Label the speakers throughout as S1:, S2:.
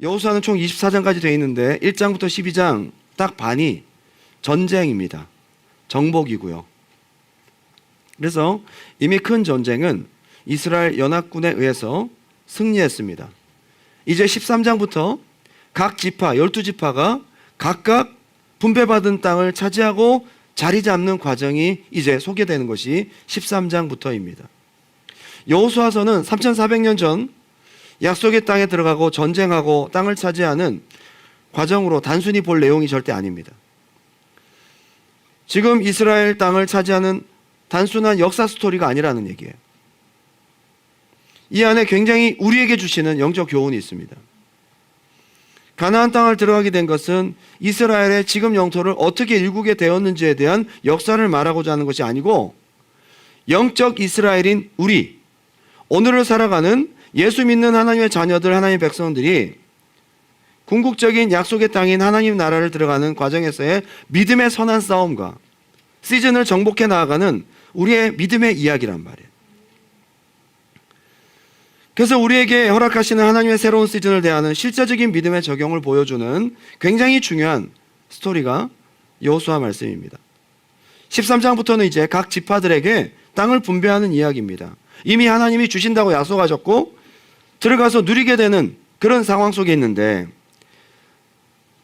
S1: 여호수아는 총 24장까지 되어 있는데 1장부터 12장 딱 반이 전쟁입니다. 정복이고요. 그래서 이미 큰 전쟁은 이스라엘 연합군에 의해서 승리했습니다. 이제 13장부터 각 지파, 12지파가 각각 분배받은 땅을 차지하고 자리 잡는 과정이 이제 소개되는 것이 13장부터입니다. 여호수아서는 3400년 전 약속의 땅에 들어가고 전쟁하고 땅을 차지하는 과정으로 단순히 볼 내용이 절대 아닙니다. 지금 이스라엘 땅을 차지하는 단순한 역사 스토리가 아니라는 얘기예요. 이 안에 굉장히 우리에게 주시는 영적 교훈이 있습니다. 가나안 땅을 들어가게 된 것은 이스라엘의 지금 영토를 어떻게 일구게 되었는지에 대한 역사를 말하고자 하는 것이 아니고 영적 이스라엘인 우리, 오늘을 살아가는 예수 믿는 하나님의 자녀들, 하나님의 백성들이 궁극적인 약속의 땅인 하나님 나라를 들어가는 과정에서의 믿음의 선한 싸움과 시즌을 정복해 나아가는 우리의 믿음의 이야기란 말이에요. 그래서 우리에게 허락하시는 하나님의 새로운 시즌을 대하는 실제적인 믿음의 적용을 보여주는 굉장히 중요한 스토리가 여호수아 말씀입니다. 13장부터는 이제 각 지파들에게 땅을 분배하는 이야기입니다. 이미 하나님이 주신다고 약속하셨고 들어가서 누리게 되는 그런 상황 속에 있는데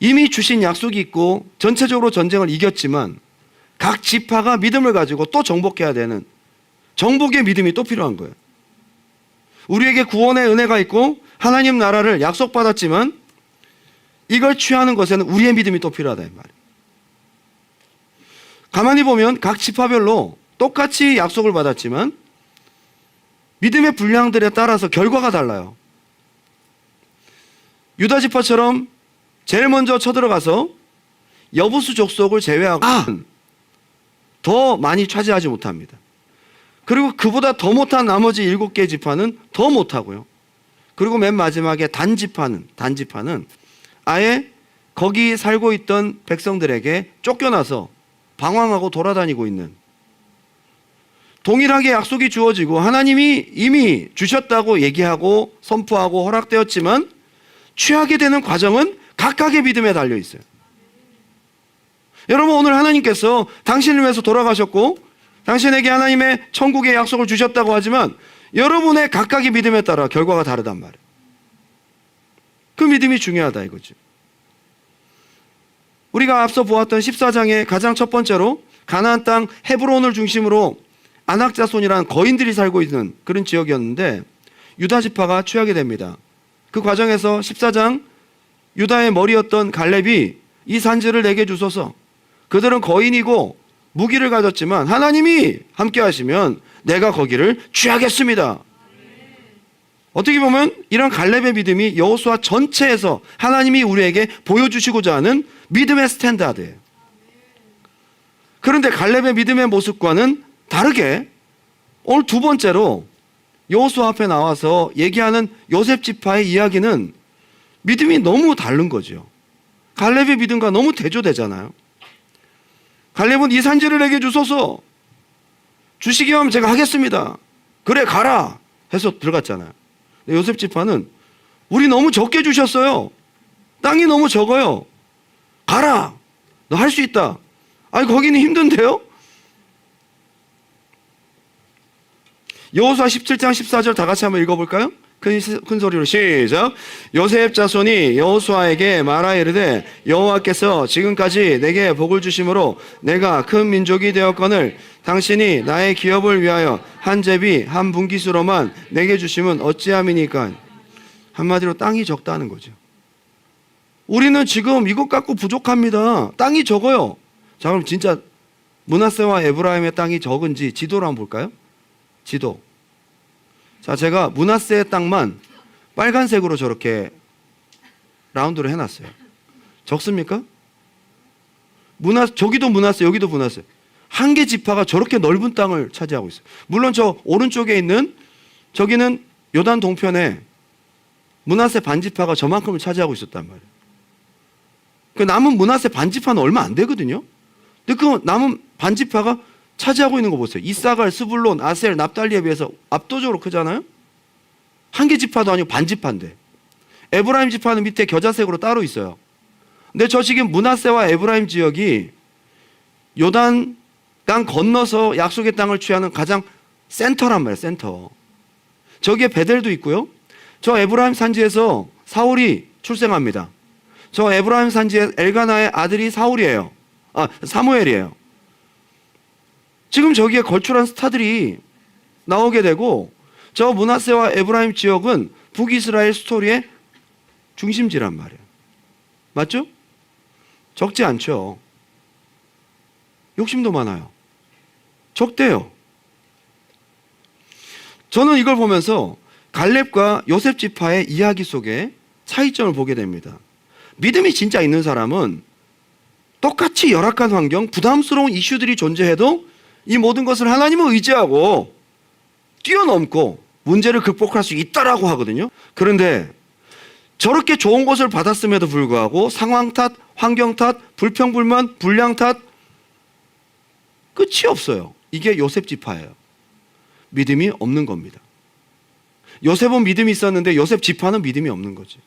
S1: 이미 주신 약속이 있고 전체적으로 전쟁을 이겼지만 각 지파가 믿음을 가지고 또 정복해야 되는 정복의 믿음이 또 필요한 거예요. 우리에게 구원의 은혜가 있고 하나님 나라를 약속받았지만 이걸 취하는 것에는 우리의 믿음이 또 필요하다 이 말이에요. 가만히 보면 각 지파별로 똑같이 약속을 받았지만 믿음의 분량들에 따라서 결과가 달라요. 유다 지파처럼 제일 먼저 쳐들어가서 여부수 족속을 제외하고 더 많이 차지하지 못합니다. 그리고 그보다 더 못한 나머지 7개 지파는 더 못하고요. 그리고 맨 마지막에 단지파는 아예 거기 살고 있던 백성들에게 쫓겨나서 방황하고 돌아다니고 있는, 동일하게 약속이 주어지고 하나님이 이미 주셨다고 얘기하고 선포하고 허락되었지만 취하게 되는 과정은 각각의 믿음에 달려 있어요. 여러분, 오늘 하나님께서 당신을 위해서 돌아가셨고 당신에게 하나님의 천국의 약속을 주셨다고 하지만 여러분의 각각의 믿음에 따라 결과가 다르단 말이에요. 그 믿음이 중요하다 이거죠. 우리가 앞서 보았던 14장의 가장 첫 번째로 가나안 땅 헤브론을 중심으로 아낙 자손이라는 거인들이 살고 있는 그런 지역이었는데 유다 지파가 취하게 됩니다. 그 과정에서 14장 유다의 머리였던 갈렙이 이 산지를 내게 주소서, 그들은 거인이고 무기를 가졌지만 하나님이 함께 하시면 내가 거기를 취하겠습니다. 어떻게 보면 이런 갈렙의 믿음이 여호수아 전체에서 하나님이 우리에게 보여주시고자 하는 믿음의 스탠다드예요. 그런데 갈렙의 믿음의 모습과는 다르게 오늘 두 번째로 여호수아 앞에 나와서 얘기하는 요셉 지파의 이야기는 믿음이 너무 다른 거죠. 갈렙의 믿음과 너무 대조되잖아요. 갈렙은 이 산지를 내게 주소서, 주시기만 하면 제가 하겠습니다. 그래 가라 해서 들어갔잖아요. 요셉 지파는 우리 너무 적게 주셨어요. 땅이 너무 적어요. 가라, 너 할 수 있다. 아니 거기는 힘든데요. 여호수아 17장 14절 다 같이 한번 읽어볼까요? 큰 소리로 시작. 요셉 자손이 여호수아에게 말하 이르되 여호와께서 지금까지 내게 복을 주심으로 내가 큰 민족이 되었거늘 당신이 나의 기업을 위하여 한 제비 한 분깃으로만 내게 주심은 어찌함이니까. 한마디로 땅이 적다는 거죠. 우리는 지금 이것 갖고 부족합니다. 땅이 적어요. 자, 그럼 진짜 므낫세와 에브라임의 땅이 적은지 지도로 한번 볼까요? 지도. 자, 제가 므낫세의 땅만 빨간색으로 저렇게 라운드로 해놨어요. 적습니까? 저기도 므낫세, 여기도 므낫세. 한 개 지파가 저렇게 넓은 땅을 차지하고 있어요. 물론 저 오른쪽에 있는 저기는 요단 동편에 므낫세 반지파가 저만큼을 차지하고 있었단 말이에요. 그 남은 므낫세 반지파는 얼마 안 되거든요. 근데 그 남은 반지파가 차지하고 있는 거 보세요. 이사갈, 스불론, 아셀, 납달리에 비해서 압도적으로 크잖아요. 한 개 지파도 아니고 반지파인데 에브라임 지파는 밑에 겨자색으로 따로 있어요. 근데 저 지금 므낫세와 에브라임 지역이 요단 땅 건너서 약속의 땅을 취하는 가장 센터란 말이에요. 센터. 저기에 베델도 있고요. 저 에브라임 산지에서 사울이 출생합니다. 저 에브라임 산지에 엘가나의 아들이 사무엘이에요. 지금 저기에 걸출한 스타들이 나오게 되고, 저 므낫세와 에브라임 지역은 북이스라엘 스토리의 중심지란 말이에요. 맞죠? 적지 않죠. 욕심도 많아요. 적대요. 저는 이걸 보면서 갈렙과 요셉 지파의 이야기 속에 차이점을 보게 됩니다. 믿음이 진짜 있는 사람은 똑같이 열악한 환경, 부담스러운 이슈들이 존재해도 이 모든 것을 하나님을 의지하고 뛰어넘고 문제를 극복할 수 있다라고 하거든요. 그런데 저렇게 좋은 것을 받았음에도 불구하고 상황 탓, 환경 탓, 불평불만, 불량 탓 끝이 없어요. 이게 요셉 지파예요. 믿음이 없는 겁니다. 요셉은 믿음이 있었는데 요셉 지파는 믿음이 없는 거지.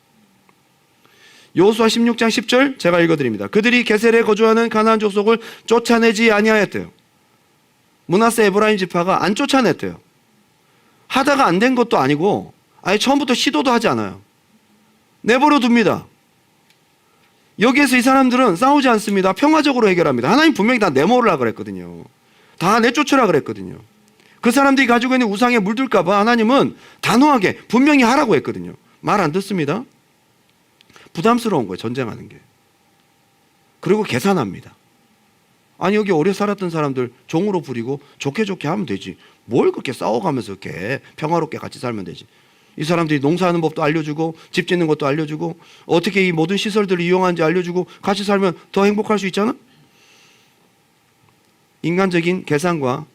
S1: 여호수아 16장 10절 제가 읽어드립니다. 그들이 게셀에 거주하는 가나안 족속을 쫓아내지 아니하였대요. 므낫세 에브라임 지파가 안 쫓아냈대요. 하다가 안 된 것도 아니고 아예 처음부터 시도도 하지 않아요. 내버려 둡니다. 여기에서 이 사람들은 싸우지 않습니다. 평화적으로 해결합니다. 하나님 분명히 다 내모으라 그랬거든요. 다 내쫓으라 그랬거든요. 그 사람들이 가지고 있는 우상에 물들까 봐 하나님은 단호하게 분명히 하라고 했거든요. 말 안 듣습니다. 부담스러운 거예요. 전쟁하는 게. 그리고 계산합니다. 아니 여기 오래 살았던 사람들 종으로 부리고 좋게 하면 되지. 뭘 그렇게 싸워가면서 이렇게 평화롭게 같이 살면 되지. 이 사람들이 농사하는 법도 알려주고 집 짓는 것도 알려주고 어떻게 이 모든 시설들을 이용하는지 알려주고 같이 살면 더 행복할 수 있잖아. 인간적인 계산과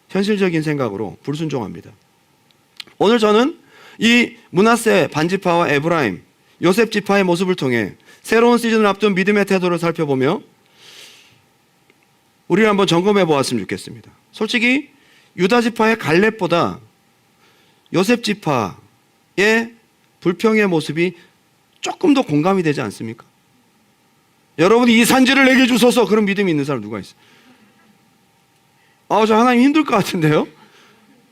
S1: 현실적인 생각으로 불순종합니다. 오늘 저는 이 므낫세 반지파와 에브라임, 요셉 지파의 모습을 통해 새로운 시즌을 앞둔 믿음의 태도를 살펴보며 우리를 한번 점검해 보았으면 좋겠습니다. 솔직히 유다 지파의 갈렙보다 요셉 지파의 불평의 모습이 조금 더 공감이 되지 않습니까? 여러분이 이 산지를 내게 주소서 그런 믿음이 있는 사람 누가 있어요? 저 하나님 힘들 것 같은데요?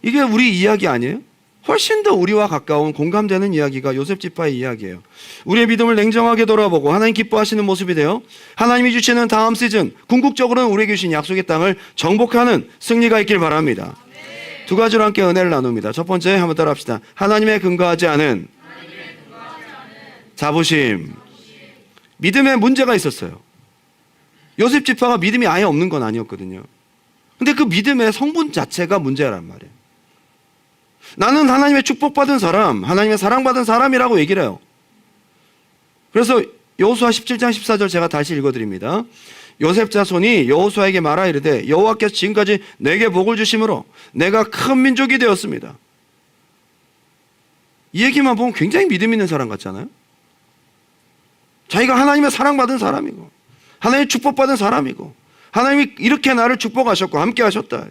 S1: 이게 우리 이야기 아니에요? 훨씬 더 우리와 가까운 공감되는 이야기가 요셉 지파의 이야기예요. 우리의 믿음을 냉정하게 돌아보고 하나님 기뻐하시는 모습이 되어 하나님이 주시는 다음 시즌 궁극적으로는 우리에게 주신 약속의 땅을 정복하는 승리가 있길 바랍니다. 두 가지로 함께 은혜를 나눕니다. 첫 번째 한번 따라합시다. 하나님에 근거하지 않은 자부심. 믿음에 문제가 있었어요. 요셉 지파가 믿음이 아예 없는 건 아니었거든요. 근데 그 믿음의 성분 자체가 문제란 말이에요. 나는 하나님의 축복받은 사람, 하나님의 사랑받은 사람이라고 얘기를 해요. 그래서 여호수아 17장 14절 제가 다시 읽어드립니다. 요셉 자손이 여호수아에게 말하 이르되 여호와께서 지금까지 내게 복을 주심으로 내가 큰 민족이 되었습니다. 이 얘기만 보면 굉장히 믿음 있는 사람 같잖아요. 자기가 하나님의 사랑받은 사람이고 하나님의 축복받은 사람이고 하나님이 이렇게 나를 축복하셨고 함께 하셨다.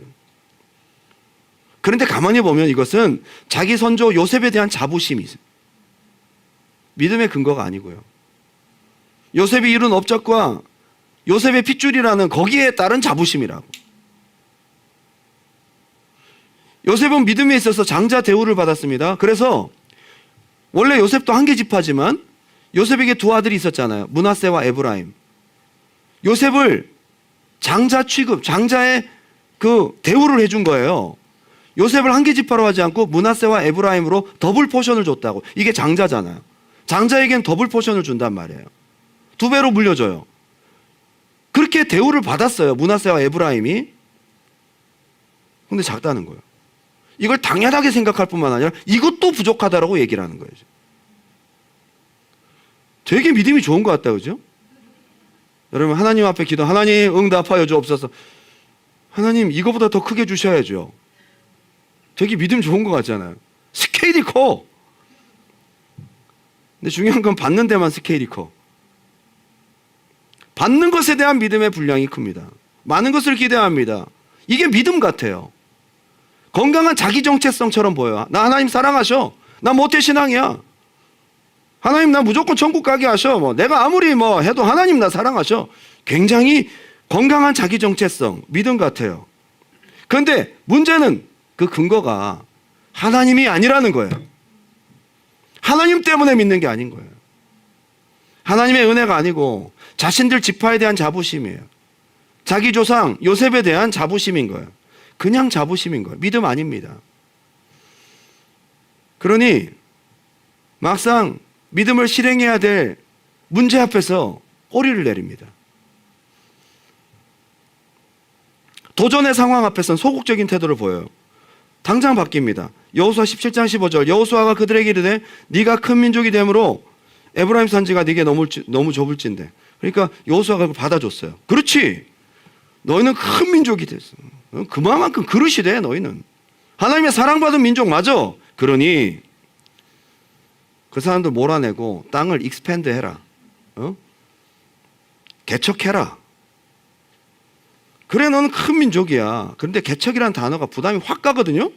S1: 그런데 가만히 보면 이것은 자기 선조 요셉에 대한 자부심이 있어요. 믿음의 근거가 아니고요. 요셉이 이룬 업적과 요셉의 핏줄이라는 거기에 따른 자부심이라고. 요셉은 믿음에 있어서 장자 대우를 받았습니다. 그래서 원래 요셉도 한 개 지파지만 요셉에게 두 아들이 있었잖아요. 므낫세와 에브라임. 요셉을 장자 취급, 장자의 그 대우를 해준 거예요. 요셉을 한 개 지파로 하지 않고 므낫세와 에브라임으로 더블 포션을 줬다고. 이게 장자잖아요. 장자에겐 더블 포션을 준단 말이에요. 두 배로 물려줘요. 그렇게 대우를 받았어요. 므낫세와 에브라임이. 근데 작다는 거예요. 이걸 당연하게 생각할 뿐만 아니라 이것도 부족하다라고 얘기를 하는 거예요. 되게 믿음이 좋은 것 같다, 그죠? 여러분 하나님 앞에 기도, 하나님 응답하여 주옵소서. 하나님 이거보다 더 크게 주셔야죠. 되게 믿음 좋은 것 같잖아요. 스케일이 커. 근데 중요한 건 받는 데만 스케일이 커. 받는 것에 대한 믿음의 분량이 큽니다. 많은 것을 기대합니다. 이게 믿음 같아요. 건강한 자기 정체성처럼 보여요. 나 하나님 사랑하셔. 나 모태신앙이야. 하나님 나 무조건 천국 가게 하셔. 뭐 내가 아무리 뭐 해도 하나님 나 사랑하셔. 굉장히 건강한 자기 정체성, 믿음 같아요. 그런데 문제는 그 근거가 하나님이 아니라는 거예요. 하나님 때문에 믿는 게 아닌 거예요. 하나님의 은혜가 아니고 자신들 지파에 대한 자부심이에요. 자기 조상 요셉에 대한 자부심인 거예요. 그냥 자부심인 거예요. 믿음 아닙니다. 그러니 막상 믿음을 실행해야 될 문제 앞에서 꼬리를 내립니다. 도전의 상황 앞에서는 소극적인 태도를 보여요. 당장 바뀝니다. 여호수아 17장 15절 여호수아가 그들에게 이르되 네가 큰 민족이 되므로 에브라임 산지가 네게 너무 좁을진데. 그러니까 여호수아가 그걸 받아줬어요. 그렇지. 너희는 큰 민족이 됐어. 그만큼 그릇이 돼 너희는. 하나님의 사랑받은 민족 맞아. 그러니 그 사람들 몰아내고 땅을 익스팬드 해라. 개척해라. 그래 너는 큰 민족이야. 그런데 개척이라는 단어가 부담이 확 가거든요.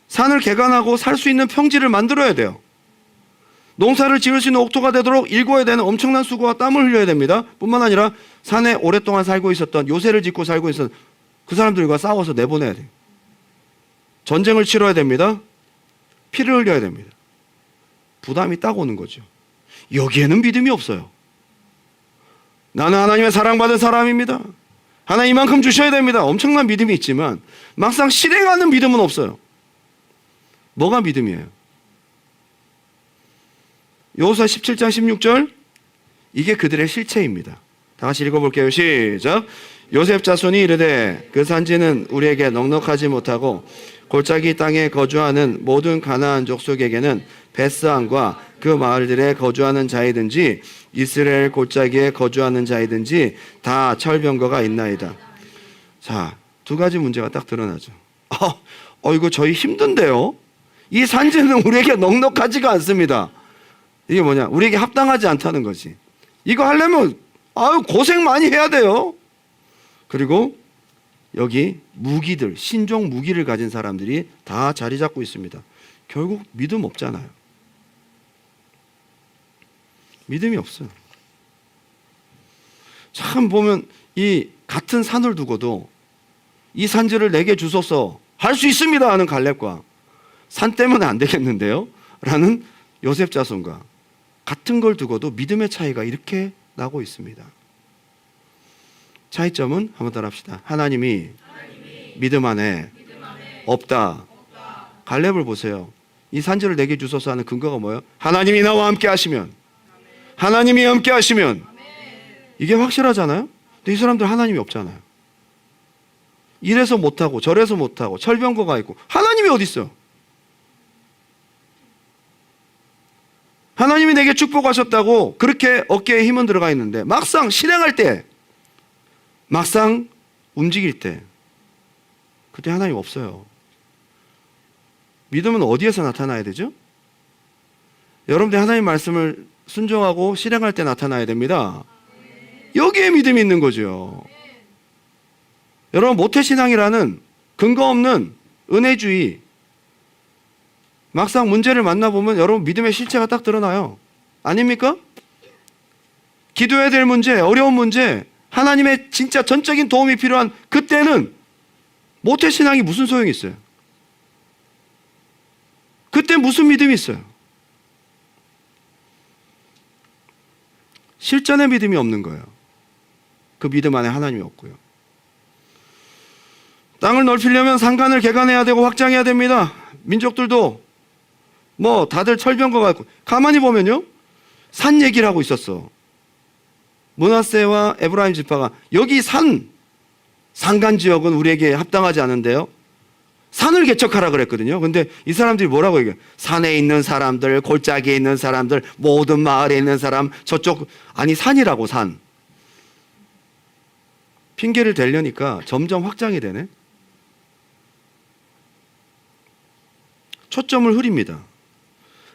S1: 산을 개간하고 살 수 있는 평지를 만들어야 돼요. 농사를 지을 수 있는 옥토가 되도록 일궈야 되는 엄청난 수고와 땀을 흘려야 됩니다. 뿐만 아니라 산에 오랫동안 살고 있었던 요새를 짓고 살고 있었던 그 사람들과 싸워서 내보내야 돼요. 전쟁을 치러야 됩니다. 피를 흘려야 됩니다. 부담이 딱 오는 거죠. 여기에는 믿음이 없어요. 나는 하나님의 사랑받은 사람입니다. 하나님 이만큼 주셔야 됩니다. 엄청난 믿음이 있지만 막상 실행하는 믿음은 없어요. 뭐가 믿음이에요? 여호수아 17장 16절 이게 그들의 실체입니다. 다 같이 읽어볼게요. 시작. 요셉 자손이 이르되 그 산지는 우리에게 넉넉하지 못하고 골짜기 땅에 거주하는 모든 가나안 족속에게는 베스안과 그 마을들에 거주하는 자이든지 이스라엘 골짜기에 거주하는 자이든지 다 철병거가 있나이다. 자, 두 가지 문제가 딱 드러나죠. 이거 저희 힘든데요. 이 산지는 우리에게 넉넉하지가 않습니다. 이게 뭐냐? 우리에게 합당하지 않다는 거지. 이거 하려면 고생 많이 해야 돼요. 그리고 여기 무기들, 신종 무기를 가진 사람들이 다 자리 잡고 있습니다. 결국 믿음 없잖아요. 믿음이 없어요. 참 보면 이 같은 산을 두고도 이 산지를 내게 주소서 할 수 있습니다 하는 갈렙과 산 때문에 안 되겠는데요? 라는 요셉 자손과 같은 걸 두고도 믿음의 차이가 이렇게 나고 있습니다. 차이점은 한번 따라 합시다. 하나님이 믿음 안에 없다. 갈렙을 보세요. 이 산지를 내게 주소서 하는 근거가 뭐예요? 하나님이 나와 함께 하시면, 하나님이 함께 하시면, 이게 확실하잖아요. 근데 이 사람들 하나님이 없잖아요. 이래서 못하고 저래서 못하고 철병거가 있고 하나님이 어디 있어요? 하나님이 내게 축복하셨다고 그렇게 어깨에 힘은 들어가 있는데 막상 실행할 때, 막상 움직일 때 그때 하나님 없어요. 믿음은 어디에서 나타나야 되죠? 여러분들 하나님 말씀을 순종하고 실행할 때 나타나야 됩니다. 여기에 믿음이 있는 거죠. 여러분 모태신앙이라는 근거 없는 은혜주의, 막상 문제를 만나보면 여러분 믿음의 실체가 딱 드러나요. 아닙니까? 기도해야 될 문제, 어려운 문제, 하나님의 진짜 전적인 도움이 필요한 그때는 모태신앙이 무슨 소용이 있어요? 그때 무슨 믿음이 있어요? 실전의 믿음이 없는 거예요. 그 믿음 안에 하나님이 없고요. 땅을 넓히려면 산간을 개간해야 되고 확장해야 됩니다. 민족들도 뭐 다들 철병거 같고 가만히 보면요. 산 얘기를 하고 있었어. 므낫세와 에브라임 지파가 여기 산간 지역은 우리에게 합당하지 않은데요. 산을 개척하라 그랬거든요. 근데 이 사람들이 뭐라고 얘기해요? 산에 있는 사람들, 골짜기에 있는 사람들, 모든 마을에 있는 사람, 저쪽, 아니 산이라고 산. 핑계를 대려니까 점점 확장이 되네. 초점을 흐립니다.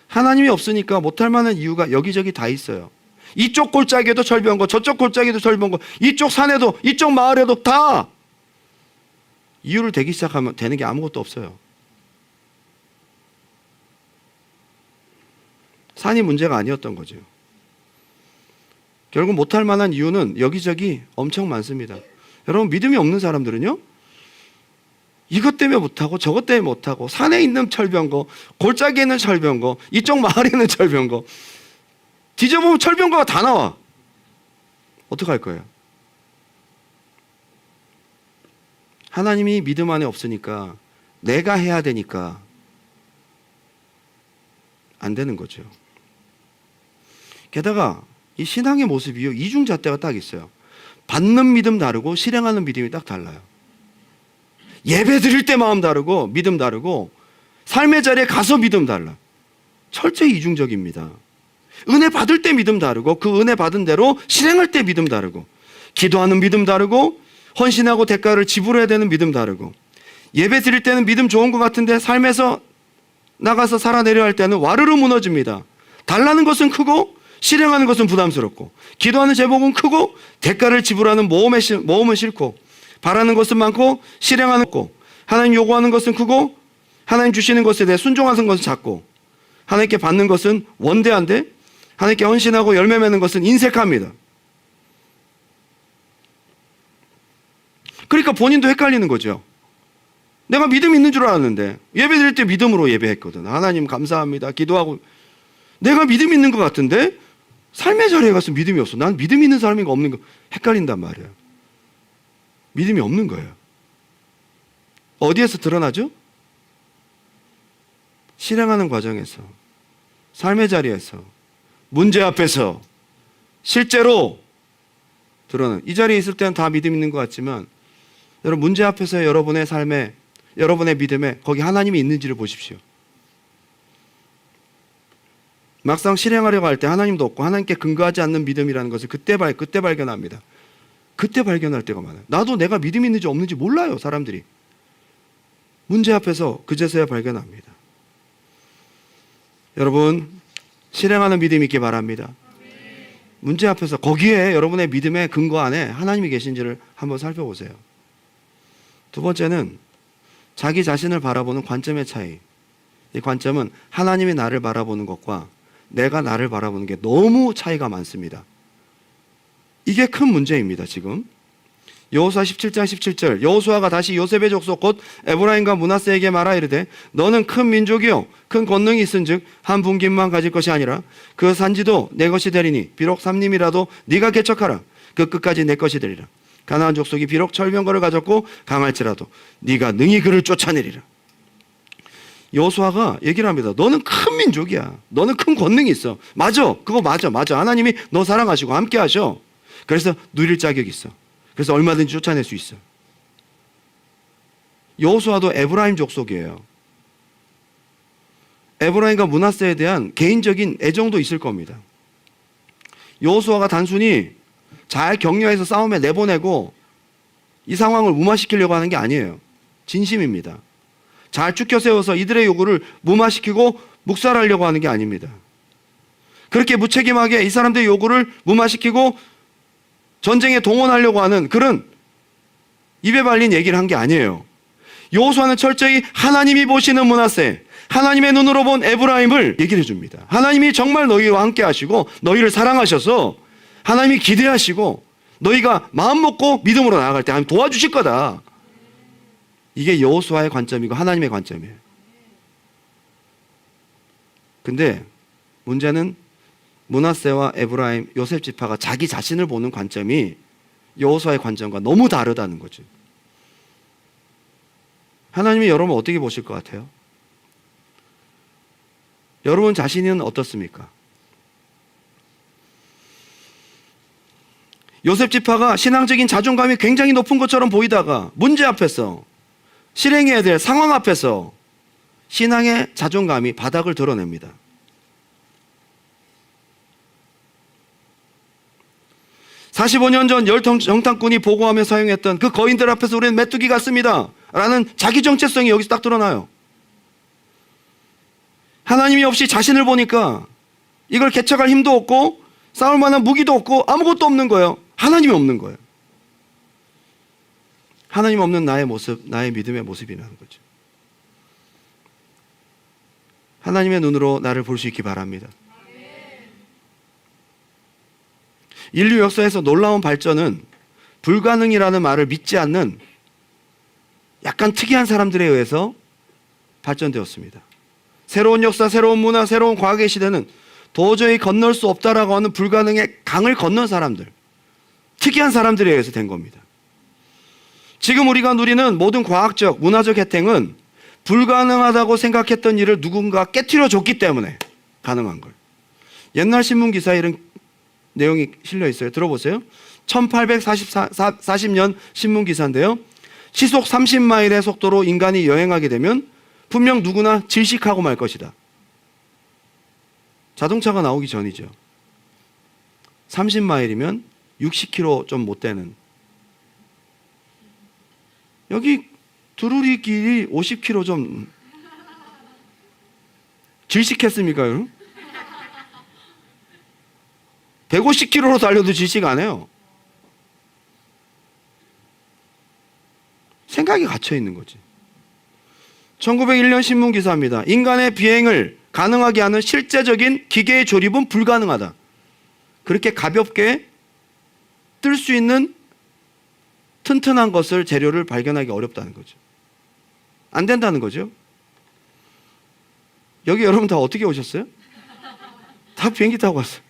S1: 하나님이 없으니까 못할 만한 이유가 여기저기 다 있어요. 이쪽 골짜기에도 철병거, 저쪽 골짜기에도 철병거, 이쪽 산에도, 이쪽 마을에도 다 이유를 대기 시작하면 되는 게 아무것도 없어요. 산이 문제가 아니었던 거죠. 결국 못할 만한 이유는 여기저기 엄청 많습니다. 여러분, 믿음이 없는 사람들은요, 이것 때문에 못하고 저것 때문에 못하고, 산에 있는 철병거, 골짜기에 있는 철병거, 이쪽 마을에 있는 철병거, 뒤져보면 철병거가 다 나와. 어떡할 거예요? 하나님이 믿음 안에 없으니까 내가 해야 되니까 안 되는 거죠. 게다가 이 신앙의 모습이요, 이중잣대가 딱 있어요. 받는 믿음 다르고 실행하는 믿음이 딱 달라요. 예배 드릴 때 마음 다르고 믿음 다르고, 삶의 자리에 가서 믿음 달라. 철저히 이중적입니다. 은혜 받을 때 믿음 다르고, 그 은혜 받은 대로 실행할 때 믿음 다르고, 기도하는 믿음 다르고, 헌신하고 대가를 지불해야 되는 믿음 다르고, 예배 드릴 때는 믿음 좋은 것 같은데 삶에서 나가서 살아내려 할 때는 와르르 무너집니다. 달라는 것은 크고 실행하는 것은 부담스럽고, 기도하는 제목은 크고 대가를 지불하는 모험은 싫고, 바라는 것은 많고 실행하는 것고, 하나님 요구하는 것은 크고 하나님 주시는 것에 대해 순종하는 것은 작고, 하나님께 받는 것은 원대한데 하나님께 헌신하고 열매 맺는 것은 인색합니다. 그러니까 본인도 헷갈리는 거죠. 내가 믿음 있는 줄 알았는데, 예배 드릴 때 믿음으로 예배했거든. 하나님 감사합니다 기도하고, 내가 믿음 있는 것 같은데 삶의 자리에 가서 믿음이 없어. 난 믿음 있는 사람인가 없는 거 헷갈린단 말이에요. 믿음이 없는 거예요. 어디에서 드러나죠? 실행하는 과정에서, 삶의 자리에서, 문제 앞에서 실제로 드러나는. 이 자리에 있을 때는 다 믿음 있는 것 같지만, 여러분, 문제 앞에서 여러분의 삶에, 여러분의 믿음에 거기 하나님이 있는지를 보십시오. 막상 실행하려고 할 때 하나님도 없고 하나님께 근거하지 않는 믿음이라는 것을 그때 발견합니다. 그때 발견할 때가 많아요. 나도 내가 믿음이 있는지 없는지 몰라요, 사람들이. 문제 앞에서 그제서야 발견합니다. 여러분, 실행하는 믿음이 있기 바랍니다. 문제 앞에서 거기에 여러분의 믿음의 근거 안에 하나님이 계신지를 한번 살펴보세요. 두 번째는 자기 자신을 바라보는 관점의 차이. 이 관점은 하나님이 나를 바라보는 것과 내가 나를 바라보는 게 너무 차이가 많습니다. 이게 큰 문제입니다. 지금 여호수아 17장 17절, 여호수아가 다시 요셉의 족속 곧 에브라임과 므낫세에게 말하 이르되 너는 큰 민족이요 큰 권능이 있은즉 한 분깃만 가질 것이 아니라 그 산지도 내 것이 되리니 비록 삼림이라도 네가 개척하라. 그 끝까지 내 것이 되리라. 가나안 족속이 비록 철병거를 가졌고 강할지라도 네가 능히 그를 쫓아내리라. 여호수아가 얘기를 합니다. 너는 큰 민족이야. 너는 큰 권능이 있어. 맞아. 그거 맞아. 하나님이 너 사랑하시고 함께 하셔. 그래서 누릴 자격이 있어. 그래서 얼마든지 쫓아낼 수 있어. 여호수아도 에브라임 족속이에요. 에브라임과 므낫세에 대한 개인적인 애정도 있을 겁니다. 여호수아가 단순히 잘 격려해서 싸움에 내보내고 이 상황을 무마시키려고 하는 게 아니에요. 진심입니다. 잘 축켜 세워서 이들의 요구를 무마시키고 묵살하려고 하는 게 아닙니다. 그렇게 무책임하게 이 사람들의 요구를 무마시키고 전쟁에 동원하려고 하는 그런 입에 발린 얘기를 한 게 아니에요. 여호수아는 철저히 하나님이 보시는 므낫세, 하나님의 눈으로 본 에브라임을 얘기를 해줍니다. 하나님이 정말 너희와 함께 하시고 너희를 사랑하셔서 하나님이 기대하시고 너희가 마음 먹고 믿음으로 나아갈 때 하나님 도와주실 거다. 이게 여호수아의 관점이고 하나님의 관점이에요. 근데 문제는 므낫세와 에브라임, 요셉 지파가 자기 자신을 보는 관점이 여호수아의 관점과 너무 다르다는 거죠. 하나님이 여러분 어떻게 보실 것 같아요? 여러분 자신은 어떻습니까? 요셉 지파가 신앙적인 자존감이 굉장히 높은 것처럼 보이다가 문제 앞에서, 실행해야 될 상황 앞에서 신앙의 자존감이 바닥을 드러냅니다. (45년) 전 열 정탐꾼이 보고하며 사용했던 그 거인들 앞에서 우리는 메뚜기 같습니다 라는 자기 정체성이 여기서 딱 드러나요. 하나님이 없이 자신을 보니까 이걸 개척할 힘도 없고 싸울 만한 무기도 없고 아무것도 없는 거예요. 하나님이 없는 거예요. 하나님 없는 나의 모습, 나의 믿음의 모습이라는 거죠. 하나님의 눈으로 나를 볼 수 있기 바랍니다. 인류 역사에서 놀라운 발전은 불가능이라는 말을 믿지 않는 약간 특이한 사람들에 의해서 발전되었습니다. 새로운 역사, 새로운 문화, 새로운 과학의 시대는 도저히 건널 수 없다라고 하는 불가능의 강을 건넌 사람들, 특이한 사람들에 의해서 된 겁니다. 지금 우리가 누리는 모든 과학적, 문화적 혜택은 불가능하다고 생각했던 일을 누군가 깨트려 줬기 때문에 가능한 거예요. 옛날 신문 기사에 이런 내용이 실려 있어요. 들어보세요. 1840년 신문 기사인데요. 시속 30마일의 속도로 인간이 여행하게 되면 분명 누구나 질식하고 말 것이다. 자동차가 나오기 전이죠. 30마일이면 60km 좀 못 되는. 여기 두루리 길이 50km 좀 질식했습니까, 여러분? 150km로 달려도 질식 안 해요. 생각이 갇혀 있는 거지. 1901년 신문 기사입니다. 인간의 비행을 가능하게 하는 실제적인 기계의 조립은 불가능하다. 그렇게 가볍게 뜰 수 있는 튼튼한 것을, 재료를 발견하기 어렵다는 거죠. 안 된다는 거죠. 여기 여러분 다 어떻게 오셨어요? 다 비행기 타고 왔어요.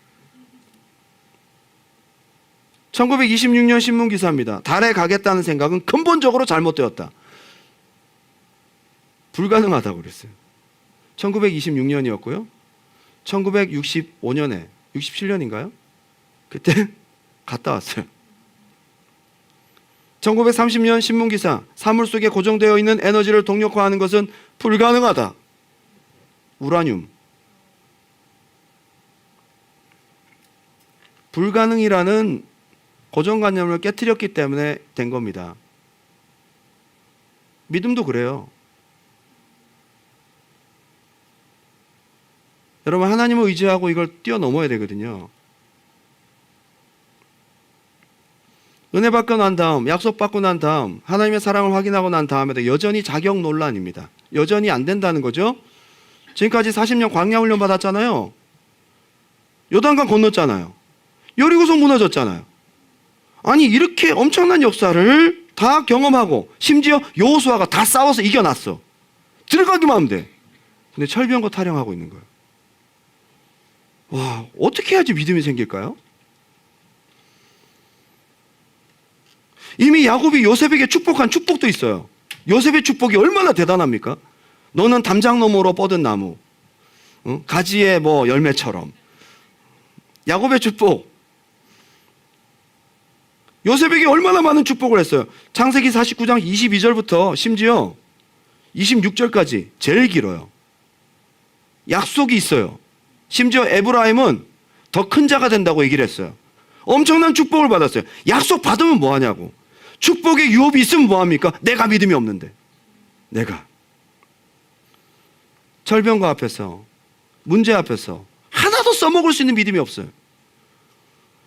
S1: 1926년 신문 기사입니다. 달에 가겠다는 생각은 근본적으로 잘못되었다. 불가능하다고 그랬어요. 1926년이었고요. 1965년에 67년인가요? 그때 갔다 왔어요. 1930년 신문기사, 사물 속에 고정되어 있는 에너지를 동력화하는 것은 불가능하다. 우라늄. 불가능이라는 고정관념을 깨트렸기 때문에 된 겁니다. 믿음도 그래요. 여러분, 하나님을 의지하고 이걸 뛰어넘어야 되거든요. 은혜 받고 난 다음, 약속 받고 난 다음, 하나님의 사랑을 확인하고 난 다음에도 여전히 자격 논란입니다. 여전히 안 된다는 거죠. 지금까지 40년 광야 훈련 받았잖아요. 요단강 건넜잖아요. 여리고성 무너졌잖아요. 아니, 이렇게 엄청난 역사를 다 경험하고 심지어 여호수아가 다 싸워서 이겨놨어. 들어가기만 하면 돼. 근데 철병거 타령하고 있는 거예요. 와, 어떻게 해야지 믿음이 생길까요? 이미 야곱이 요셉에게 축복한 축복도 있어요. 요셉의 축복이 얼마나 대단합니까? 너는 담장 너머로 뻗은 나무, 가지의 뭐 열매처럼. 야곱의 축복. 요셉에게 얼마나 많은 축복을 했어요. 창세기 49장 22절부터 심지어 26절까지 제일 길어요. 약속이 있어요. 심지어 에브라임은 더 큰 자가 된다고 얘기를 했어요. 엄청난 축복을 받았어요. 약속 받으면 뭐하냐고. 축복의 유업이 있으면 뭐합니까? 내가 믿음이 없는데. 내가 절병과 앞에서, 문제 앞에서 하나도 써먹을 수 있는 믿음이 없어요.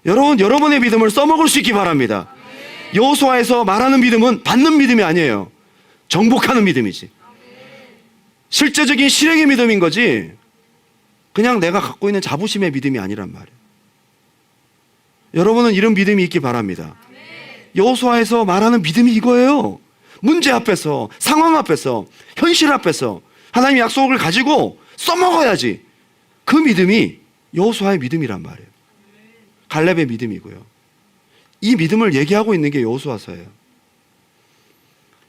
S1: 여러분, 여러분의 믿음을 써먹을 수 있기 바랍니다. 여호수아에서 말하는 믿음은 받는 믿음이 아니에요. 정복하는 믿음이지. 실제적인 실행의 믿음인 거지, 그냥 내가 갖고 있는 자부심의 믿음이 아니란 말이에요. 여러분은 이런 믿음이 있기 바랍니다. 여호수아에서 말하는 믿음이 이거예요. 문제 앞에서, 상황 앞에서, 현실 앞에서 하나님의 약속을 가지고 써먹어야지. 그 믿음이 여호수아의 믿음이란 말이에요. 갈렙의 믿음이고요. 이 믿음을 얘기하고 있는 게 여호수아서예요.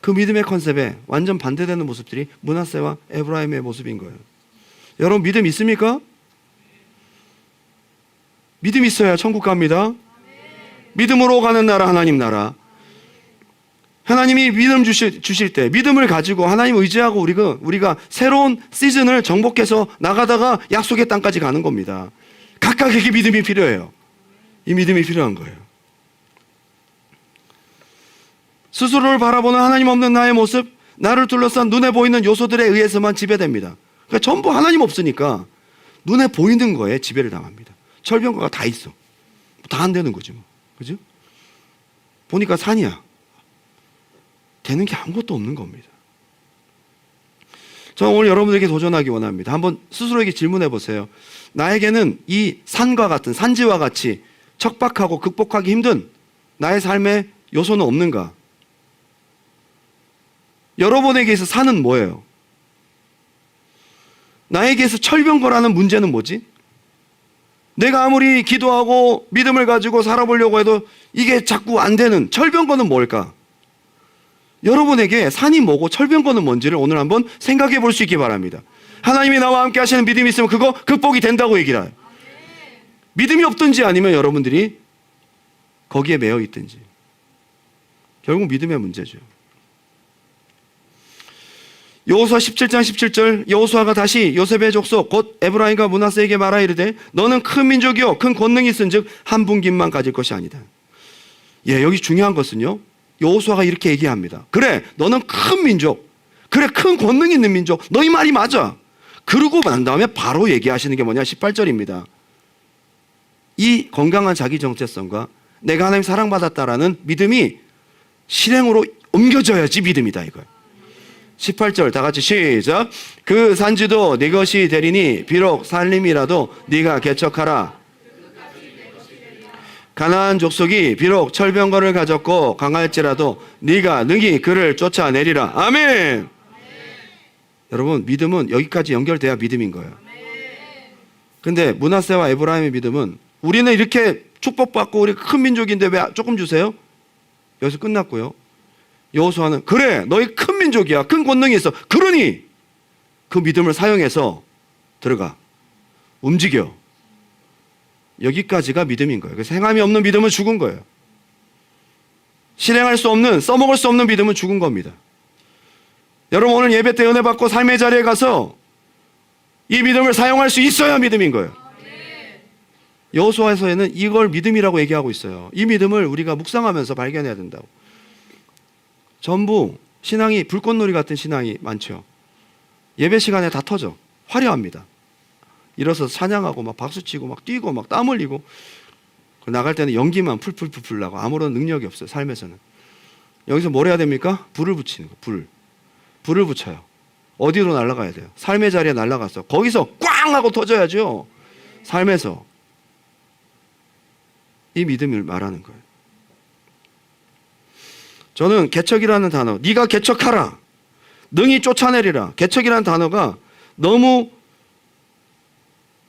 S1: 그 믿음의 컨셉에 완전 반대되는 모습들이 므낫세와 에브라임의 모습인 거예요. 여러분, 믿음 있습니까? 믿음 있어야 천국 갑니다. 믿음으로 가는 나라, 하나님 나라. 하나님이 믿음 주실 때 믿음을 가지고 하나님 의지하고 우리가 새로운 시즌을 정복해서 나가다가 약속의 땅까지 가는 겁니다. 각각에게 믿음이 필요해요. 이 믿음이 필요한 거예요. 스스로를 바라보는 하나님 없는 나의 모습, 나를 둘러싼 눈에 보이는 요소들에 의해서만 지배됩니다. 그러니까 전부 하나님 없으니까 눈에 보이는 거에 지배를 당합니다. 철병거가 다 있어. 다 안 되는 거지 뭐. 그죠? 보니까 산이야. 되는 게 아무것도 없는 겁니다. 저는 오늘 여러분들에게 도전하기 원합니다. 한번 스스로에게 질문해 보세요. 나에게는 이 산과 같은, 산지와 같이 척박하고 극복하기 힘든 나의 삶의 요소는 없는가? 여러분에게서 산은 뭐예요? 나에게서 철병거라는 문제는 뭐지? 내가 아무리 기도하고 믿음을 가지고 살아보려고 해도 이게 자꾸 안 되는 철병거는 뭘까? 여러분에게 산이 뭐고 철병거는 뭔지를 오늘 한번 생각해 볼 수 있기 바랍니다. 하나님이 나와 함께 하시는 믿음이 있으면 그거 극복이 된다고 얘기를 해요. 믿음이 없든지 아니면 여러분들이 거기에 매여 있든지. 결국 믿음의 문제죠. 여호수아 17장 17절, 여호수아가 다시 요셉의 족속 곧 에브라임과 므낫세에게 말하 이르되 너는 큰 민족이요 큰 권능이 있은즉 한 분깃만 가질 것이 아니다. 예, 여기 중요한 것은요, 여호수아가 이렇게 얘기합니다. 그래, 너는 큰 민족, 그래 큰 권능 있는 민족, 너희 말이 맞아. 그러고 난 다음에 바로 얘기하시는 게 뭐냐, 18절입니다. 이 건강한 자기 정체성과 내가 하나님 사랑받았다라는 믿음이 실행으로 옮겨져야지 믿음이다 이거예요. 18절 다 같이 시작. 그 산지도 네 것이 되리니 비록 산림이라도 네가 개척하라. 가나안 족속이 비록 철병거를 가졌고 강할지라도 네가 능히 그를 쫓아내리라. 아멘. 여러분, 믿음은 여기까지 연결돼야 믿음인 거예요. 근데 므낫세와 에브라임의 믿음은 우리는 이렇게 축복받고 우리 큰 민족인데 왜 조금 주세요? 여기서 끝났고요. 여호수아는 그래 너희 큰 민족이야, 큰 권능이 있어, 그러니 그 믿음을 사용해서 들어가 움직여. 여기까지가 믿음인 거예요. 그래서 행함이 없는 믿음은 죽은 거예요. 실행할 수 없는, 써먹을 수 없는 믿음은 죽은 겁니다. 여러분, 오늘 예배 때 은혜 받고 삶의 자리에 가서 이 믿음을 사용할 수 있어야 믿음인 거예요. 여호수아에서는 이걸 믿음이라고 얘기하고 있어요. 이 믿음을 우리가 묵상하면서 발견해야 된다고. 전부 신앙이 불꽃놀이 같은 신앙이 많죠. 예배 시간에 다 터져. 화려합니다. 일어서서 찬양하고 막 박수치고 막 뛰고 막 땀 흘리고, 나갈 때는 연기만 풀풀풀 나고 아무런 능력이 없어요. 삶에서는. 여기서 뭘 해야 됩니까? 불을 붙이는 거. 불을 붙여요. 어디로 날아가야 돼요? 삶의 자리에 날아가서 거기서 꽝 하고 터져야죠. 삶에서. 이 믿음을 말하는 거예요. 저는 개척이라는 단어, 네가 개척하라, 능히 쫓아내리라. 개척이라는 단어가 너무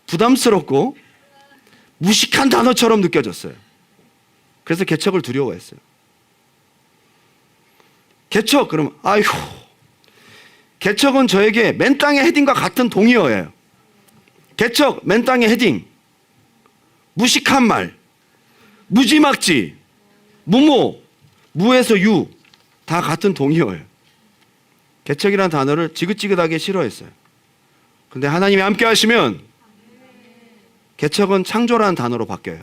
S1: 부담스럽고 무식한 단어처럼 느껴졌어요. 그래서 개척을 두려워했어요. 개척 그러면 아이고, 개척은 저에게 맨 땅의 헤딩과 같은 동의어예요. 개척, 맨 땅의 헤딩, 무식한 말, 무지막지, 무모, 무에서 유, 다 같은 동의어예요. 개척이라는 단어를 지긋지긋하게 싫어했어요. 근데 하나님이 함께 하시면 개척은 창조라는 단어로 바뀌어요.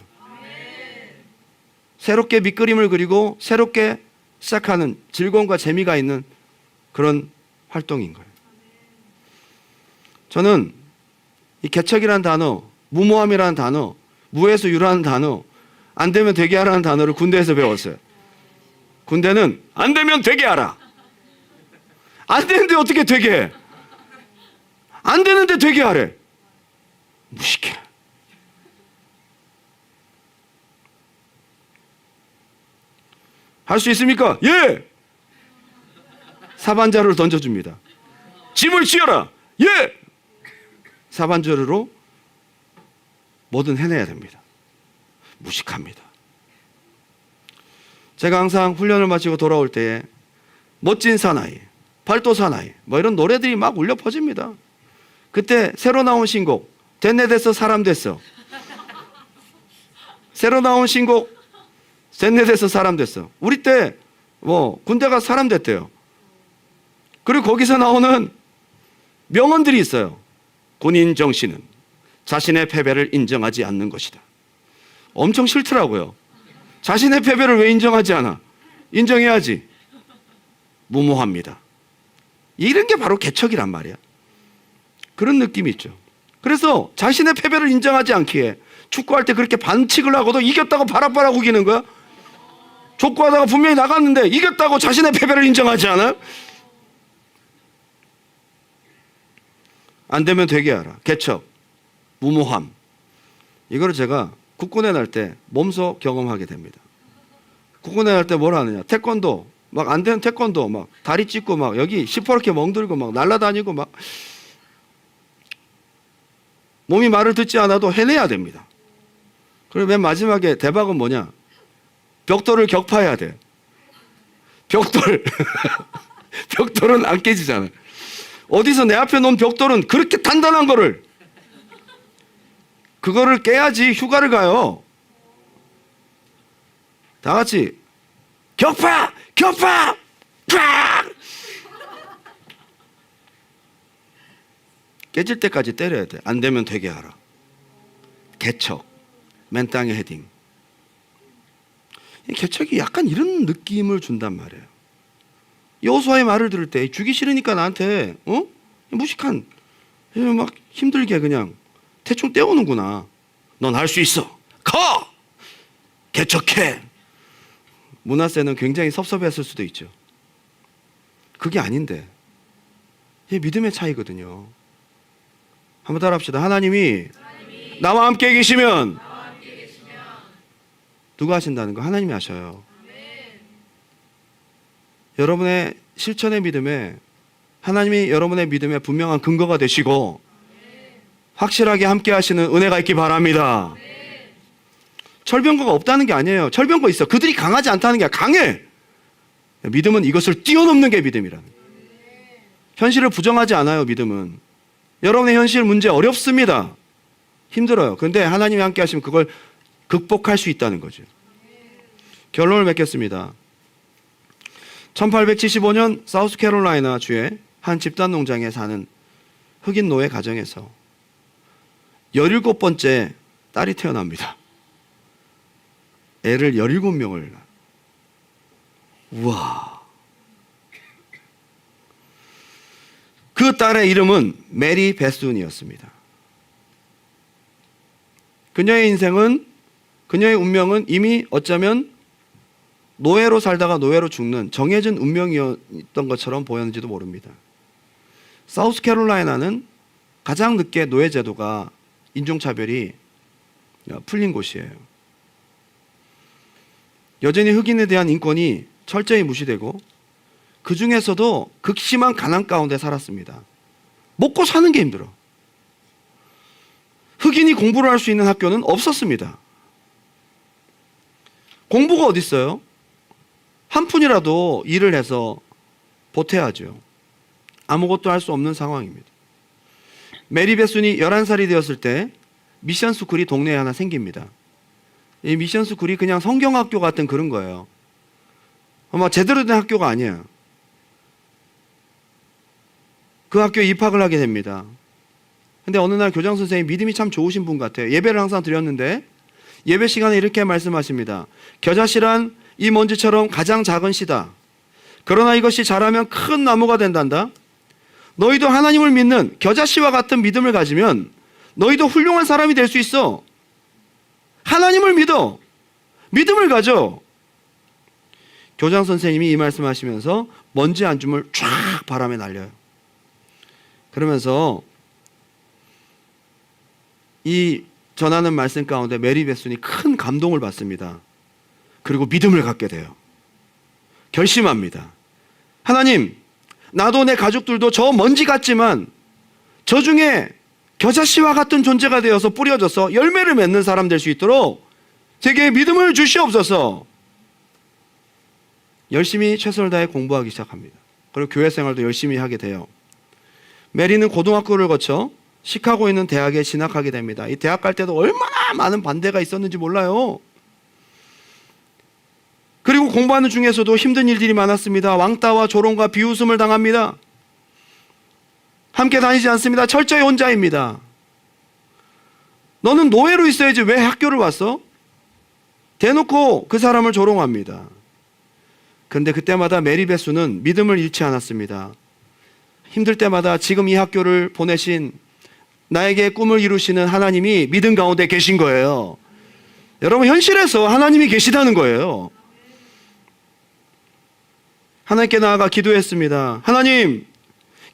S1: 새롭게 밑그림을 그리고 새롭게 시작하는 즐거움과 재미가 있는 그런 활동인 거예요. 저는 이 개척이라는 단어, 무모함이라는 단어, 무에서 유라는 단어, 안 되면 되게 하라는 단어를 군대에서 배웠어요. 군대는 안 되면 되게 하라. 안 되는데 어떻게 되게 해? 안 되는데 되게 하래. 무식해. 할 수 있습니까? 예. 사반자루를 던져줍니다. 짐을 지어라. 예. 사반자루로 뭐든 해내야 됩니다. 무식합니다. 제가 항상 훈련을 마치고 돌아올 때에 멋진 사나이, 팔도 사나이 뭐 이런 노래들이 막 울려 퍼집니다. 그때 새로 나온 신곡 됐네 됐어 사람 됐어. 새로 나온 신곡 됐네 됐어 사람 됐어. 우리 때 뭐 군대가 사람 됐대요. 그리고 거기서 나오는 명언들이 있어요. 군인 정신은 자신의 패배를 인정하지 않는 것이다. 엄청 싫더라고요. 자신의 패배를 왜 인정하지 않아? 인정해야지. 무모합니다. 이런 게 바로 개척이란 말이야. 그런 느낌이 있죠. 그래서 자신의 패배를 인정하지 않기에 축구할 때 그렇게 반칙을 하고도 이겼다고 바라바라 우기는 거야? 족구하다가 분명히 나갔는데 이겼다고 자신의 패배를 인정하지 않아요? 안 되면 되게 하라. 개척, 무모함. 이거를 제가 국군에 날 때 몸소 경험하게 됩니다. 국군에 날 때 뭘 하느냐? 태권도 막 안 되는 태권도 막 다리 찢고 막 여기 시퍼렇게 멍들고 막 날아다니고 막 몸이 말을 듣지 않아도 해내야 됩니다. 그리고 맨 마지막에 대박은 뭐냐? 벽돌을 격파해야 돼. 벽돌. 벽돌은 안 깨지잖아. 어디서 내 앞에 놓은 벽돌은 그렇게 단단한 거를 그거를 깨야지 휴가를 가요. 다 같이 격파! 격파! 팍! 깨질 때까지 때려야 돼. 안 되면 되게 하라. 개척, 맨 땅에 헤딩. 개척이 약간 이런 느낌을 준단 말이에요. 여호수아의 말을 들을 때 주기 싫으니까 나한테 무식한 막 힘들게 그냥 대충 떼오는구나. 넌 할 수 있어. 가! 개척해. 므낫세는 굉장히 섭섭했을 수도 있죠. 그게 아닌데 이게 믿음의 차이거든요. 한번 따라합시다. 하나님이 나와 함께 계시면 누가 하신다는 거? 하나님이 하셔요. 여러분의 실천의 믿음에 하나님이 여러분의 믿음에 분명한 근거가 되시고 확실하게 함께 하시는 은혜가 있기 바랍니다. 철병거가 없다는 게 아니에요. 철병거 있어. 그들이 강하지 않다는 게 아니라 강해. 믿음은 이것을 뛰어넘는 게 믿음이라는 거예요. 현실을 부정하지 않아요. 믿음은. 여러분의 현실 문제 어렵습니다. 힘들어요. 그런데 하나님이 함께 하시면 그걸 극복할 수 있다는 거죠. 결론을 맺겠습니다. 1875년 사우스캐롤라이나 주의 한 집단 농장에 사는 흑인 노예 가정에서 17번째 딸이 태어납니다. 애를 17명을. 우와. 그 딸의 이름은 메리 베순이었습니다. 그녀의 인생은, 그녀의 운명은 이미 어쩌면 노예로 살다가 노예로 죽는 정해진 운명이었던 것처럼 보였는지도 모릅니다. 사우스캐롤라이나는 가장 늦게 노예제도가 인종차별이 풀린 곳이에요. 여전히 흑인에 대한 인권이 철저히 무시되고 그 중에서도 극심한 가난 가운데 살았습니다. 먹고 사는 게 힘들어. 흑인이 공부를 할 수 있는 학교는 없었습니다. 공부가 어디 있어요? 한 푼이라도 일을 해서 보태야죠. 아무것도 할 수 없는 상황입니다. 메리 베순이 11살이 되었을 때 미션 스쿨이 동네에 하나 생깁니다. 이 미션 스쿨이 그냥 성경학교 같은 그런 거예요. 아마 제대로 된 학교가 아니에요. 그 학교에 입학을 하게 됩니다. 근데 어느 날 교장 선생님이 믿음이 참 좋으신 분 같아요. 예배를 항상 드렸는데 예배 시간에 이렇게 말씀하십니다. 겨자씨란 이 먼지처럼 가장 작은 씨다. 그러나 이것이 자라면 큰 나무가 된단다. 너희도 하나님을 믿는 겨자씨와 같은 믿음을 가지면 너희도 훌륭한 사람이 될 수 있어. 하나님을 믿어. 믿음을 가져. 교장 선생님이 이 말씀하시면서 먼지 한 줌을 쫙 바람에 날려요. 그러면서 이 전하는 말씀 가운데 메리 베순이 큰 감동을 받습니다. 그리고 믿음을 갖게 돼요. 결심합니다. 하나님, 나도 내 가족들도 저 먼지 같지만 저 중에 겨자씨와 같은 존재가 되어서 뿌려져서 열매를 맺는 사람 될 수 있도록 제게 믿음을 주시옵소서. 열심히 최선을 다해 공부하기 시작합니다. 그리고 교회 생활도 열심히 하게 돼요. 메리는 고등학교를 거쳐 시카고에 있는 대학에 진학하게 됩니다. 이 대학 갈 때도 얼마나 많은 반대가 있었는지 몰라요. 그리고 공부하는 중에서도 힘든 일들이 많았습니다. 왕따와 조롱과 비웃음을 당합니다. 함께 다니지 않습니다. 철저히 혼자입니다. 너는 노예로 있어야지 왜 학교를 왔어? 대놓고 그 사람을 조롱합니다. 그런데 그때마다 메리 베순은 믿음을 잃지 않았습니다. 힘들 때마다 지금 이 학교를 보내신 나에게 꿈을 이루시는 하나님이 믿음 가운데 계신 거예요. 여러분, 현실에서 하나님이 계시다는 거예요. 하나님께 나아가 기도했습니다. 하나님,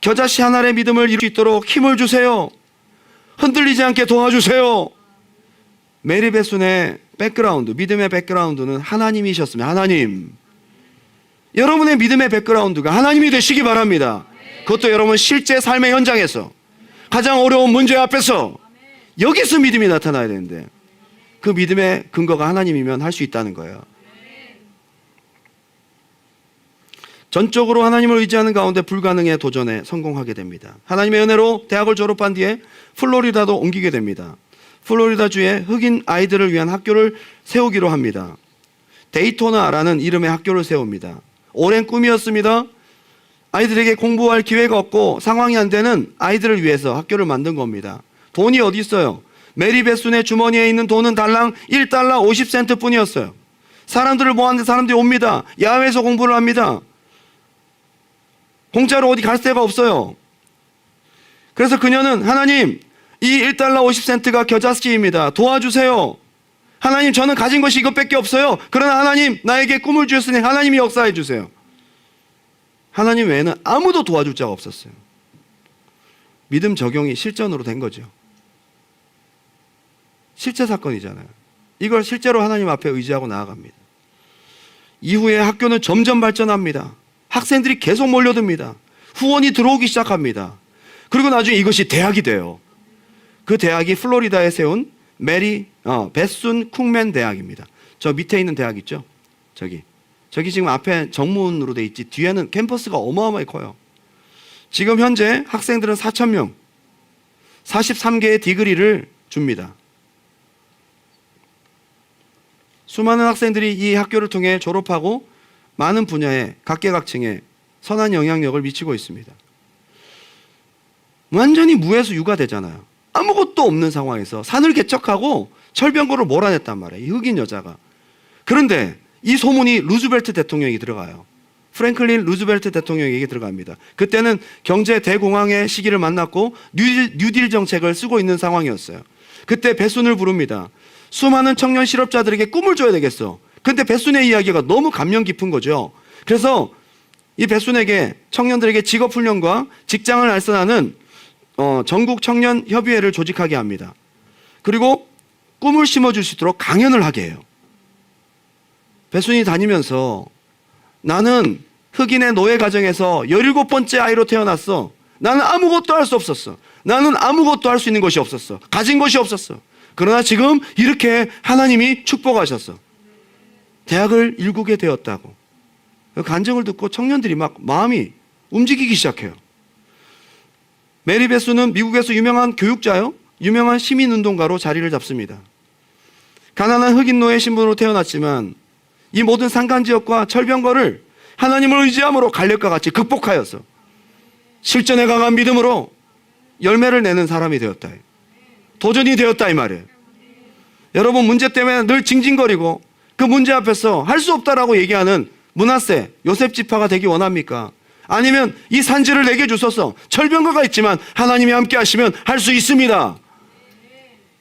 S1: 겨자씨 하나의 믿음을 이룰 수 있도록 힘을 주세요. 흔들리지 않게 도와주세요. 메리 베순의 백그라운드, 믿음의 백그라운드는 하나님이셨으면 하나님. 여러분의 믿음의 백그라운드가 하나님이 되시기 바랍니다. 그것도 여러분 실제 삶의 현장에서 가장 어려운 문제 앞에서 여기서 믿음이 나타나야 되는데 그 믿음의 근거가 하나님이면 할 수 있다는 거예요. 전적으로 하나님을 의지하는 가운데 불가능의 도전에 성공하게 됩니다. 하나님의 은혜로 대학을 졸업한 뒤에 플로리다도 옮기게 됩니다. 플로리다주에 흑인 아이들을 위한 학교를 세우기로 합니다. 데이토나라는 이름의 학교를 세웁니다. 오랜 꿈이었습니다. 아이들에게 공부할 기회가 없고 상황이 안 되는 아이들을 위해서 학교를 만든 겁니다. 돈이 어디 있어요? 메리 베순의 주머니에 있는 돈은 달랑 1달러 50센트 뿐이었어요. 사람들을 모았는데 사람들이 옵니다. 야외에서 공부를 합니다. 공짜로 어디 갈 데가 없어요. 그래서 그녀는 하나님, 이 1달러 50센트가 겨자씨입니다. 도와주세요. 하나님, 저는 가진 것이 이것밖에 없어요. 그러나 하나님, 나에게 꿈을 주셨으니 하나님이 역사해 주세요. 하나님 외에는 아무도 도와줄 자가 없었어요. 믿음 적용이 실전으로 된 거죠. 실제 사건이잖아요. 이걸 실제로 하나님 앞에 의지하고 나아갑니다. 이후에 학교는 점점 발전합니다. 학생들이 계속 몰려듭니다. 후원이 들어오기 시작합니다. 그리고 나중에 이것이 대학이 돼요. 그 대학이 플로리다에 세운 베순 쿵맨 대학입니다. 저 밑에 있는 대학 있죠? 저기 지금 앞에 정문으로 돼 있지 뒤에는 캠퍼스가 어마어마하게 커요. 지금 현재 학생들은 4,000명, 43개의 디그리를 줍니다. 수많은 학생들이 이 학교를 통해 졸업하고 많은 분야에 각계각층에 선한 영향력을 미치고 있습니다. 완전히 무에서 유가 되잖아요. 아무것도 없는 상황에서 산을 개척하고 철병거를 몰아냈단 말이에요. 이 흑인 여자가. 그런데 이 소문이 루즈벨트 대통령에게 들어가요. 프랭클린 루즈벨트 대통령에게 들어갑니다. 그때는 경제 대공황의 시기를 만났고 뉴딜 정책을 쓰고 있는 상황이었어요. 그때 베순을 부릅니다. 수많은 청년 실업자들에게 꿈을 줘야 되겠어. 근데 베순의 이야기가 너무 감명 깊은 거죠. 그래서 이 베순에게 청년들에게 직업훈련과 직장을 알선하는 전국 청년 협의회를 조직하게 합니다. 그리고 꿈을 심어줄 수 있도록 강연을 하게 해요. 베순이 다니면서 나는 흑인의 노예 가정에서 17번째 아이로 태어났어. 나는 아무것도 할 수 없었어. 나는 아무것도 할 수 있는 것이 없었어. 가진 것이 없었어. 그러나 지금 이렇게 하나님이 축복하셨어. 대학을 일구게 되었다고. 그 간증을 듣고 청년들이 막 마음이 움직이기 시작해요. 메리 베순은 미국에서 유명한 교육자요, 유명한 시민운동가로 자리를 잡습니다. 가난한 흑인 노예 신분으로 태어났지만 이 모든 산간지역과 철병거를 하나님을 의지함으로 갈렙과 같이 극복하여서 실전에 강한 믿음으로 열매를 내는 사람이 되었다. 도전이 되었다 이 말이에요. 여러분, 문제 때문에 늘 징징거리고 그 문제 앞에서 할 수 없다라고 얘기하는 므낫세, 요셉 지파가 되기 원합니까? 아니면 이 산지를 내게 주소서. 철병거가 있지만 하나님이 함께 하시면 할 수 있습니다.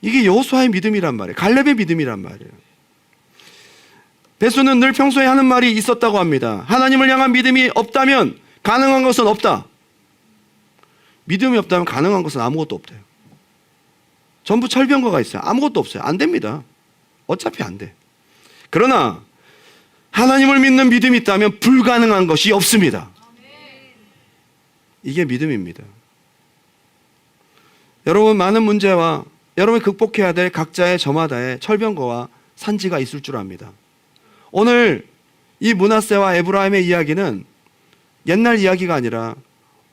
S1: 이게 여호수아의 믿음이란 말이에요. 갈렙의 믿음이란 말이에요. 베순은 늘 평소에 하는 말이 있었다고 합니다. 하나님을 향한 믿음이 없다면 가능한 것은 없다. 믿음이 없다면 가능한 것은 아무것도 없대요. 전부 철병거가 있어요. 아무것도 없어요. 안 됩니다. 어차피 안 돼. 그러나 하나님을 믿는 믿음이 있다면 불가능한 것이 없습니다. 이게 믿음입니다. 여러분, 많은 문제와 여러분이 극복해야 될 각자의 저마다의 철병거와 산지가 있을 줄 압니다. 오늘 이 므낫세와 에브라임의 이야기는 옛날 이야기가 아니라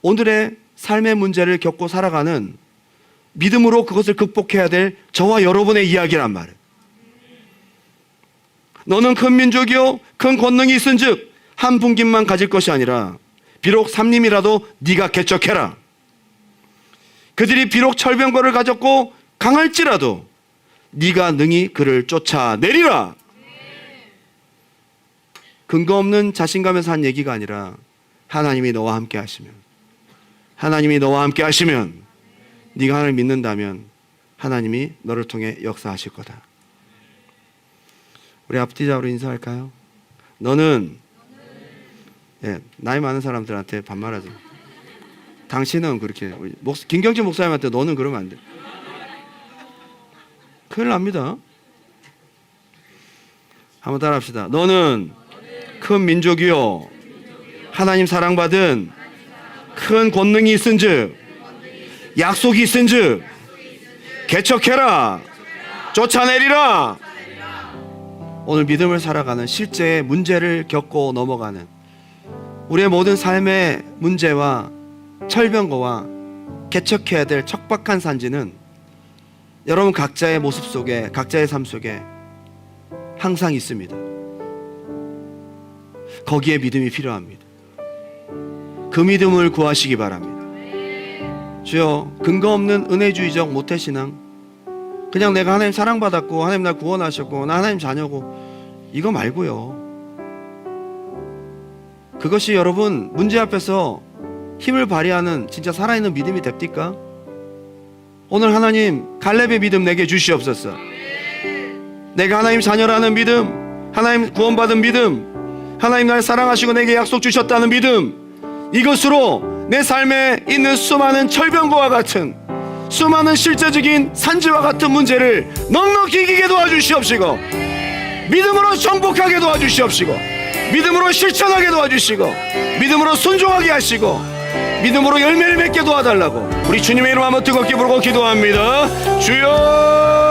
S1: 오늘의 삶의 문제를 겪고 살아가는 믿음으로 그것을 극복해야 될 저와 여러분의 이야기란 말이에요. 너는 큰 민족이요 큰 권능이 있은즉 한 분깃만 가질 것이 아니라 비록 삼림이라도 네가 개척해라. 그들이 비록 철병거를 가졌고 강할지라도 네가 능히 그를 쫓아내리라. 근거 없는 자신감에서 한 얘기가 아니라 하나님이 너와 함께 하시면, 하나님이 너와 함께 하시면, 네가 하나님을 믿는다면 하나님이 너를 통해 역사하실 거다. 우리 앞뒤 잡으로 인사할까요? 너는, 나이 많은 사람들한테 반말하지. 당신은 그렇게, 김경진 목사님한테 너는 그러면 안 돼. 큰일 납니다. 한번 따라합시다. 너는 큰 민족이요 하나님 사랑받은 큰 권능이 있은즉 약속이 있은즉 개척해라, 쫓아내리라. 오늘 믿음을 살아가는 실제의 문제를 겪고 넘어가는 우리의 모든 삶의 문제와 철병거와 개척해야 될 척박한 산지는 여러분 각자의 모습 속에, 각자의 삶 속에 항상 있습니다. 거기에 믿음이 필요합니다. 그 믿음을 구하시기 바랍니다. 주여, 근거 없는 은혜주의적 모태신앙, 그냥 내가 하나님 사랑받았고 하나님 날 구원하셨고 나 하나님 자녀고, 이거 말고요. 그것이 여러분 문제 앞에서 힘을 발휘하는 진짜 살아있는 믿음이 됩니까? 오늘 하나님 갈렙의 믿음 내게 주시옵소서. 내가 하나님 자녀라는 믿음, 하나님 구원받은 믿음, 하나님 날 사랑하시고 내게 약속 주셨다는 믿음, 이것으로 내 삶에 있는 수많은 철병거와 같은, 수많은 실제적인 산지와 같은 문제를 넉넉히 이기게 도와주시옵시고, 믿음으로 정복하게 도와주시옵시고, 믿음으로 실천하게 도와주시고, 믿음으로 순종하게 하시고, 믿음으로 열매를 맺게 도와달라고 우리 주님의 이름 한번 뜨겁게 부르고 기도합니다. 주여.